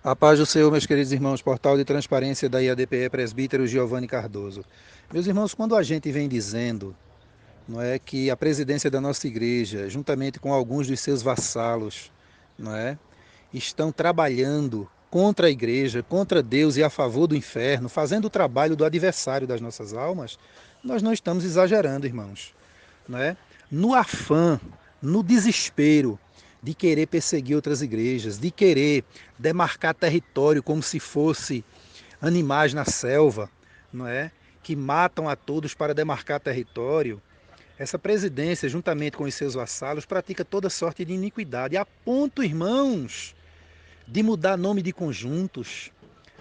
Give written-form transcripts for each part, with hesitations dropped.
A paz do Senhor, meus queridos irmãos, portal de transparência da IADPE, presbítero Giovanni Cardoso. Meus irmãos, quando a gente vem dizendo, não é, que a presidência da nossa igreja, juntamente com alguns dos seus vassalos, não é, estão trabalhando contra a igreja, contra Deus e a favor do inferno, fazendo o trabalho do adversário das nossas almas, nós não estamos exagerando, irmãos, não é? No afã, no desespero de querer perseguir outras igrejas, de querer demarcar território como se fosse animais na selva, não é? Que matam a todos para demarcar território. Essa presidência, juntamente com os seus vassalos, pratica toda sorte de iniquidade, a ponto, irmãos, de mudar nome de conjuntos.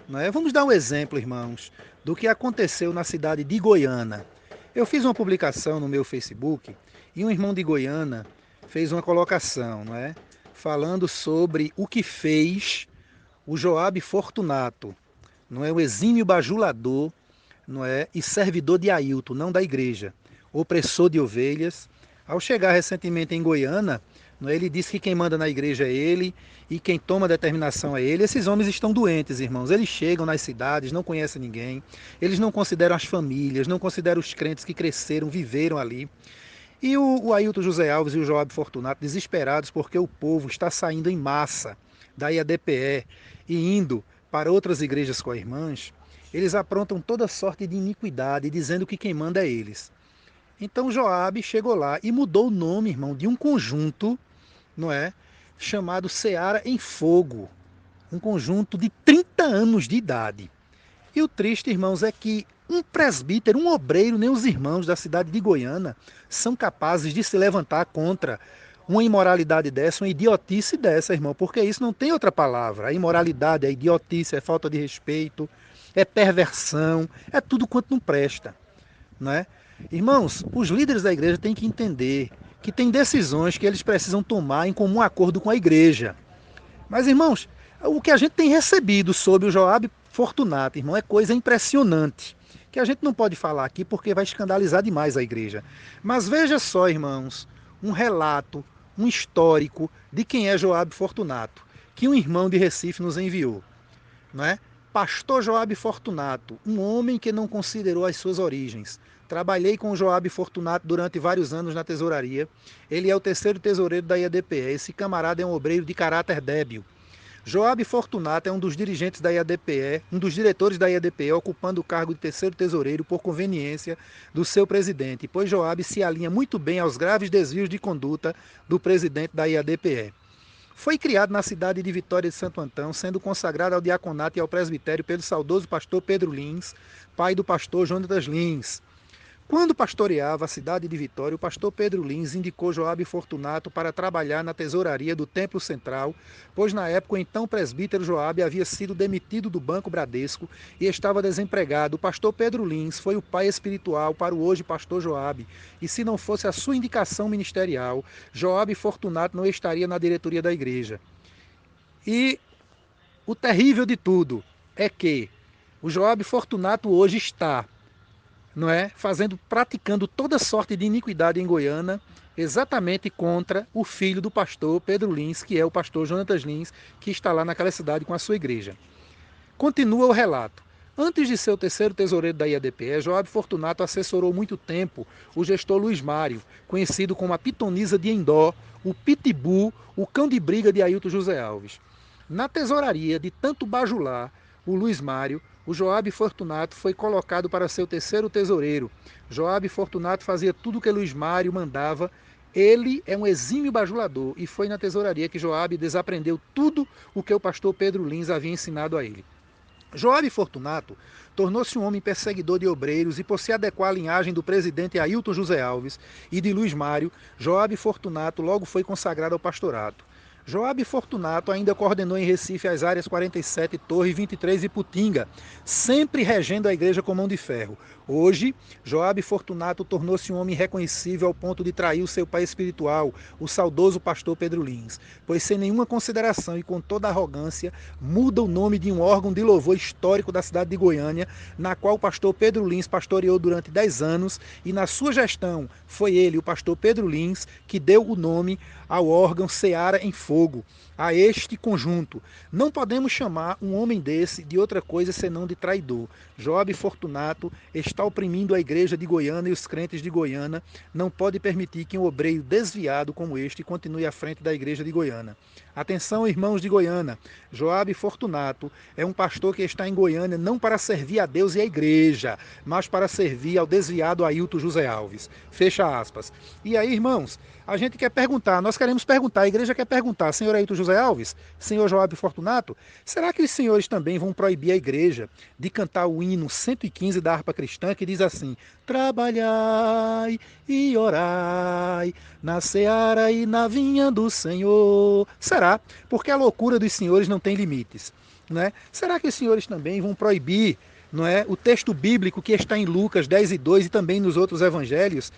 Não é? Vamos dar um exemplo, irmãos, do que aconteceu na cidade de Goiânia. Eu fiz uma publicação no meu Facebook e um irmão de Goiânia fez uma colocação, não é? Falando sobre o que fez o Joabe Fortunato, não é, o exímio bajulador, não é, e servidor de Ailton, não da igreja, opressor de ovelhas. Ao chegar recentemente em Goiânia, não é, ele disse que quem manda na igreja é ele e quem toma determinação é ele. Esses homens estão doentes, irmãos. Eles chegam nas cidades, não conhecem ninguém, eles não consideram as famílias, não consideram os crentes que cresceram, viveram ali. E o Ailton José Alves e o Joab Fortunato, desesperados porque o povo está saindo em massa da IADPE e indo para outras igrejas co-irmãs, eles aprontam toda sorte de iniquidade, dizendo que quem manda é eles. Então Joabe chegou lá e mudou o nome, irmão, de um conjunto, não é, chamado Seara em Fogo, um conjunto de 30 anos de idade. E o triste, irmãos, é que um presbítero, um obreiro, nem os irmãos da cidade de Goiânia são capazes de se levantar contra uma imoralidade dessa, uma idiotice dessa, irmão, porque isso não tem outra palavra. A imoralidade, a idiotice, é falta de respeito, é perversão, é tudo quanto não presta, não é? Irmãos, os líderes da igreja têm que entender que tem decisões que eles precisam tomar em comum acordo com a igreja. Mas, irmãos, o que a gente tem recebido sobre o Joabe Fortunato, irmão, é coisa impressionante, que a gente não pode falar aqui porque vai escandalizar demais a igreja. Mas veja só, irmãos, um relato, um histórico de quem é Joabe Fortunato, que um irmão de Recife nos enviou, não é? Pastor Joabe Fortunato, um homem que não considerou as suas origens. Trabalhei com o Joabe Fortunato durante vários anos na tesouraria. Ele é o terceiro tesoureiro da IADPE. Esse camarada é um obreiro de caráter débil. Joabe Fortunato é um dos dirigentes da IADPE, um dos diretores da IADPE, ocupando o cargo de terceiro tesoureiro por conveniência do seu presidente, pois Joabe se alinha muito bem aos graves desvios de conduta do presidente da IADPE. Foi criado na cidade de Vitória de Santo Antão, sendo consagrado ao diaconato e ao presbitério pelo saudoso pastor Pedro Lins, pai do pastor Jonatas Lins. Quando pastoreava a cidade de Vitória, o pastor Pedro Lins indicou Joabe Fortunato para trabalhar na tesouraria do Templo Central, pois na época o então presbítero Joabe havia sido demitido do Banco Bradesco e estava desempregado. O pastor Pedro Lins foi o pai espiritual para o hoje pastor Joabe, e se não fosse a sua indicação ministerial, Joabe Fortunato não estaria na diretoria da igreja. E o terrível de tudo é que o Joabe Fortunato hoje está, não é, praticando toda sorte de iniquidade em Goiânia, exatamente contra o filho do pastor Pedro Lins, que é o pastor Jonatas Lins, que está lá naquela cidade com a sua igreja. Continua o relato. Antes de ser o terceiro tesoureiro da IADPE, Joab Fortunato assessorou muito tempo o gestor Luiz Mário, conhecido como a pitonisa de Endó, o pitbull, o cão de briga de Ailton José Alves. Na tesouraria de tanto bajular o Luiz Mário, o Joab Fortunato foi colocado para ser o terceiro tesoureiro. Joab Fortunato fazia tudo o que Luiz Mário mandava. Ele é um exímio bajulador e foi na tesouraria que Joab desaprendeu tudo o que o pastor Pedro Lins havia ensinado a ele. Joab Fortunato tornou-se um homem perseguidor de obreiros e, por se adequar à linhagem do presidente Ailton José Alves e de Luiz Mário, Joab Fortunato logo foi consagrado ao pastorato. Joab Fortunato ainda coordenou em Recife as áreas 47, Torre 23 e Putinga, sempre regendo a igreja com mão de ferro. Hoje, Joab Fortunato tornou-se um homem reconhecível ao ponto de trair o seu pai espiritual, o saudoso pastor Pedro Lins, pois sem nenhuma consideração e com toda arrogância, muda o nome de um órgão de louvor histórico da cidade de Goiânia, na qual o pastor Pedro Lins pastoreou durante 10 anos, e na sua gestão foi ele, o pastor Pedro Lins, que deu o nome ao órgão Seara em Fogo. fogo a este conjunto. Não podemos chamar um homem desse de outra coisa senão de traidor. Joab Fortunato está oprimindo a igreja de Goiânia e os crentes de Goiânia. Não pode permitir que um obreiro desviado como este continue à frente da igreja de Goiânia. Atenção, irmãos de Goiânia. Joab Fortunato é um pastor que está em Goiânia não para servir a Deus e a igreja, mas para servir ao desviado Ailton José Alves. Fecha aspas. E aí, irmãos, a gente quer perguntar, nós queremos perguntar, a igreja quer perguntar, senhor Ailton José Alves, senhor Joab Fortunato, será que os senhores também vão proibir a igreja de cantar o hino 115 da harpa cristã, que diz assim: trabalhai e orai na seara e na vinha do Senhor? Será? Porque a loucura dos senhores não tem limites, né? Será que os senhores também vão proibir, não é, o texto bíblico que está em Lucas 10:2 e também nos outros evangelhos?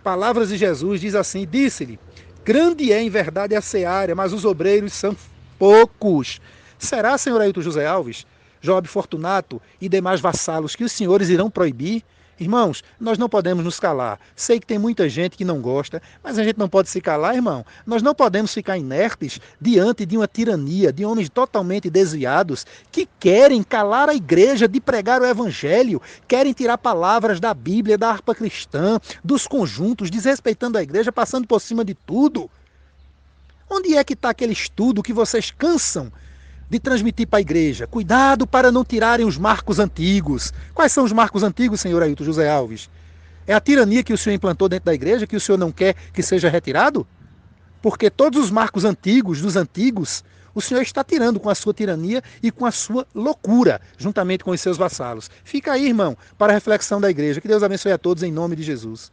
Palavras de Jesus diz assim: disse-lhe, grande é em verdade a seara, mas os obreiros são poucos. Será, senhor Ailton José Alves, Joab Fortunato e demais vassalos, que os senhores irão proibir? Irmãos, nós não podemos nos calar. Sei que tem muita gente que não gosta, mas a gente não pode se calar, irmão. Nós não podemos ficar inertes diante de uma tirania, de homens totalmente desviados que querem calar a igreja de pregar o evangelho, querem tirar palavras da Bíblia, da harpa cristã, dos conjuntos, desrespeitando a igreja, passando por cima de tudo. Onde é que está aquele estudo que vocês cansam de transmitir para a igreja? Cuidado para não tirarem os marcos antigos. Quais são os marcos antigos, senhor Ailton José Alves? É a tirania que o senhor implantou dentro da igreja, que o senhor não quer que seja retirado? Porque todos os marcos antigos, dos antigos, o senhor está tirando com a sua tirania e com a sua loucura, juntamente com os seus vassalos. Fica aí, irmão, para a reflexão da igreja. Que Deus abençoe a todos em nome de Jesus.